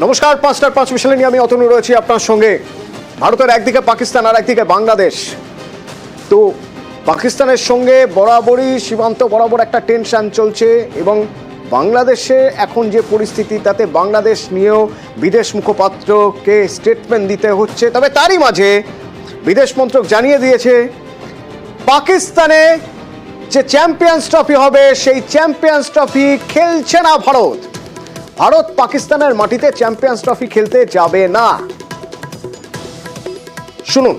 নমস্কার, 5টার 5 মিশনে নিয়ে আমি অতনু রয়েছি আপনার সঙ্গে। ভারতের একদিকে পাকিস্তান আর একদিকে বাংলাদেশ। তো পাকিস্তানের সঙ্গে বরাবরই সীমান্ত বরাবর একটা টেনশন চলছে এবং বাংলাদেশে এখন যে পরিস্থিতি তাতে বাংলাদেশ নিয়েও বিদেশ মুখপাত্রকে স্টেটমেন্ট দিতে হচ্ছে। তবে তারই মাঝে বিদেশ মন্ত্রক জানিয়ে দিয়েছে পাকিস্তানে যে চ্যাম্পিয়ন্স ট্রফি হবে সেই চ্যাম্পিয়ন্স ট্রফি খেলছে না ভারত। ভারত পাকিস্তানের মাটিতে চ্যাম্পিয়ন্স ট্রফি খেলতে যাবে না। শুনুন।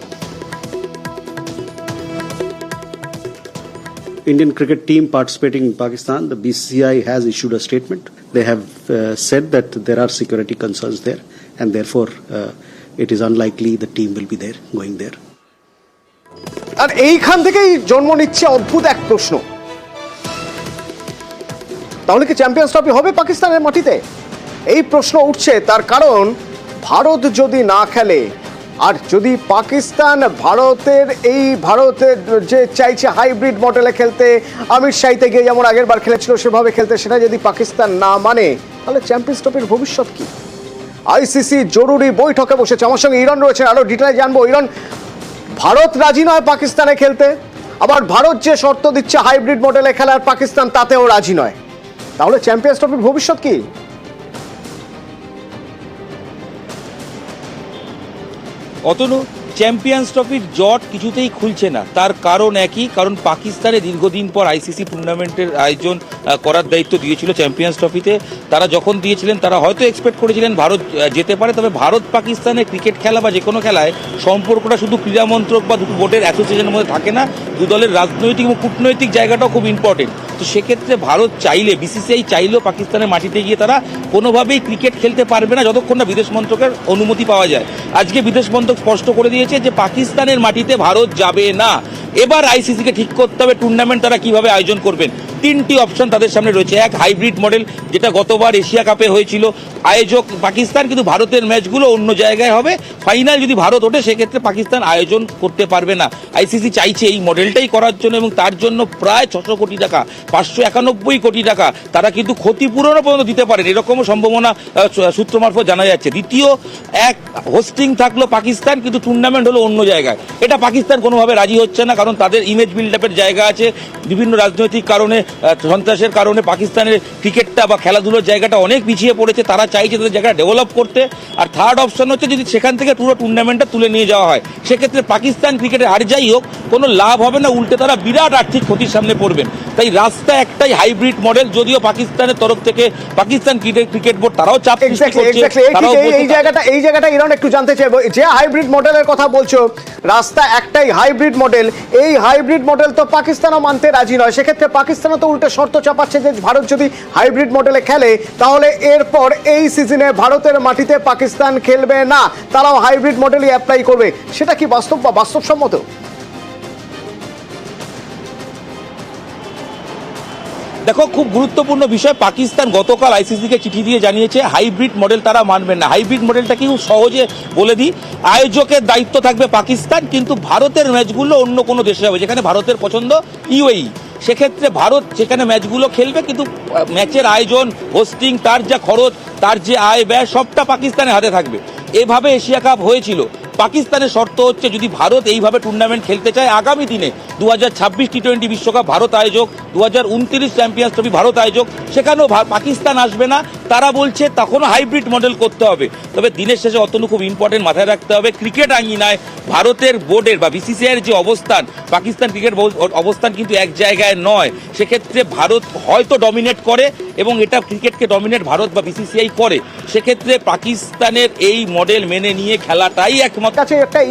Indian cricket team participating in Pakistan, the BCCI has issued a statement. They have said that there are security concerns there and therefore it is unlikely the team will be there, going there. আর এইখান থেকেই জন্ম নিচ্ছে অদ্ভুত এক প্রশ্ন, তাহলে কি champions trophy হবে পাকিস্তানের মাটিতে? এই প্রশ্ন উঠছে তার কারণ ভারত যদি না খেলে আর যদি পাকিস্তান ভারতের যে চাইছে হাইব্রিড মডেলে খেলতে, আমির শাহিতে গিয়ে যেমন আগের বার খেলেছিল সেভাবে খেলতে, সেটা যদি পাকিস্তান না মানে তাহলে চ্যাম্পিয়ন্স ট্রফির ভবিষ্যৎ কি? আইসিসি জরুরি বৈঠকে বসেছে। আমার সঙ্গে ইরন রয়েছে, আরো ডিটেইলে জানবো। ইরন, ভারত রাজি নয় পাকিস্তানে খেলতে, আবার ভারত যে শর্ত দিচ্ছে হাইব্রিড মডেলে খেলার পাকিস্তান তাতেও রাজি নয়, তাহলে চ্যাম্পিয়ন্স ট্রফির ভবিষ্যৎ কি? অতনু, চ্যাম্পিয়ন্স ট্রফির জট কিছুতেই খুলছে না। তার কারণ একই, কারণ পাকিস্তানে দীর্ঘদিন পর আইসিসি টুর্নামেন্টের আয়োজন করার দায়িত্ব দিয়েছিল চ্যাম্পিয়ন্স ট্রফিতে। তারা যখন দিয়েছিলেন তারা হয়তো এক্সপেক্ট করেছিলেন ভারত যেতে পারে, তবে ভারত পাকিস্তানের ক্রিকেট খেলা বা যে কোনো খেলায় সম্পর্কটা শুধু ক্রীড়া মন্ত্রক বা দুটো বোর্ডের অ্যাসোসিয়েশনের মধ্যে থাকে না, দু দলের রাজনৈতিক এবং কূটনৈতিক জায়গাটাও খুব ইম্পর্টেন্ট। তো সেক্ষেত্রে ভারত চাইলে, বিসিসিআই চাইলেও পাকিস্তানের মাটিতে গিয়ে তারা কোনোভাবেই ক্রিকেট খেলতে পারবে না যতক্ষণ না বিদেশ মন্ত্রকের অনুমতি পাওয়া যায়। আজকে বিদেশ মন্ত্রক স্পষ্ট করে দিয়েছে যে পাকিস্তানের মাটিতে ভারত যাবে না। এবার আইসিসিকে ঠিক করতে হবে টুর্নামেন্ট তারা কিভাবে আয়োজন করবেন। তিনটি অপশন তাদের সামনে রয়েছে। এক, হাইব্রিড মডেল, যেটা গতবার এশিয়া কাপে হয়েছিল, আয়োজক পাকিস্তান, কিন্তু ভারতের ম্যাচগুলো অন্য জায়গায় হবে। ফাইনাল যদি ভারত ওঠে সেক্ষেত্রে পাকিস্তান আয়োজন করতে পারবে না। আইসিসি চাইছে এই মডেলটাই করার জন্য এবং তার জন্য প্রায় 600 কোটি টাকা, 591 কোটি টাকা তারা কিন্তু ক্ষতিপূরণও পর্যন্ত দিতে পারেন, এরকমও সম্ভাবনা সূত্র মারফত জানা যাচ্ছে। দ্বিতীয়, এক, হোস্টিং থাকলো পাকিস্তান কিন্তু টুর্নামেন্ট হলো অন্য জায়গায়। এটা পাকিস্তান কোনোভাবে রাজি হচ্ছে না, কারণ তাদের ইমেজ বিল্ড আপের জায়গা আছে। বিভিন্ন রাজনৈতিক কারণে, সন্ত্রাসের কারণে পাকিস্তানের ক্রিকেটটা বা খেলাধুলোর জায়গাটা অনেক পিছিয়ে পড়েছে। তারা চাইছে তাদের জায়গাটা ডেভেলপ করতে। আর থার্ড অপশন হচ্ছে যদি সেখান থেকে পুরো টুর্নামেন্টটা তুলে নিয়ে যাওয়া হয়, সেক্ষেত্রে পাকিস্তান ক্রিকেটে আর যাই হোক কোনো লাভ হবে না, উল্টে তারা বিরাট আর্থিক ক্ষতির সামনে পড়বেন। তাই রাস্তা একটাই, হাইব্রিড মডেল। যদিও পাকিস্তানের তরফ থেকে পাকিস্তান ক্রিকেট বোর্ড তারাও চাপ সৃষ্টি করছে। এই জায়গাটা ইরান একটু জানতে চাইবো, যে হাইব্রিড মডেলের কথা বলছো, রাস্তা একটাই হাইব্রিড মডেল, এই হাইব্রিড মডেল তো পাকিস্তানও মানতে রাজি নয়। সেক্ষেত্রে পাকিস্তানও তো উল্টে শর্ত চাপাচ্ছে যে ভারত যদি হাইব্রিড মডেলে খেলে তাহলে এরপর এই সিজনে ভারতের মাটিতে পাকিস্তান খেলবে না, তারাও হাইব্রিড মডেলই অ্যাপ্লাই করবে। সেটা কি বাস্তব বা বাস্তবসম্মত? দেখো, খুব গুরুত্বপূর্ণ বিষয়। পাকিস্তান গতকাল আইসিসিকে চিঠি দিয়ে জানিয়েছে হাইব্রিড মডেল তারা মানবেন না। হাইব্রিড মডেলটা কি সহজে বলে দিই, আয়োজকের দায়িত্ব থাকবে পাকিস্তান, কিন্তু ভারতের ম্যাচগুলো অন্য কোনো দেশে হবে যেখানে ভারতের পছন্দ ইউএই। সেক্ষেত্রে ভারত সেখানে ম্যাচগুলো খেলবে, কিন্তু ম্যাচের আয়োজন, হোস্টিং, তার যা খরচ, তার যে আয় ব্যয়, সবটা পাকিস্তানের হাতে থাকবে। এভাবে এশিয়া কাপ হয়েছিল। পাকিস্তানের শর্ত হচ্ছে যদি ভারত এইভাবে টুর্নামেন্ট খেলতে চায় আগামী দিনে, 2026 টি-20 বিশ্বকাপ ভারত আয়োজক, 2029 চ্যাম্পিয়ন্স ট্রফি ভারত আয়োজক, সেখানেও পাকিস্তান আসবে না। তারা বলছে তখনও হাইব্রিড মডেল করতে হবে। তবে দিনের শেষে অতনু খুব ইম্পর্টেন্ট মাথায় রাখতে হবে, ক্রিকেট আঙ্গিনায় ভারতের বোর্ডের বা বিসিসিআইয়ের যে অবস্থান, পাকিস্তান ক্রিকেট অবস্থান কিন্তু এক জায়গায় নয়। সেক্ষেত্রে ভারত হয়তো ডমিনেট করে এবং এটা ক্রিকেটকে ডমিনেট ভারত বা বিসিসিআই করে। সেক্ষেত্রে পাকিস্তানের এই মডেল মেনে নিয়ে খেলাটাই একমাত্র একটা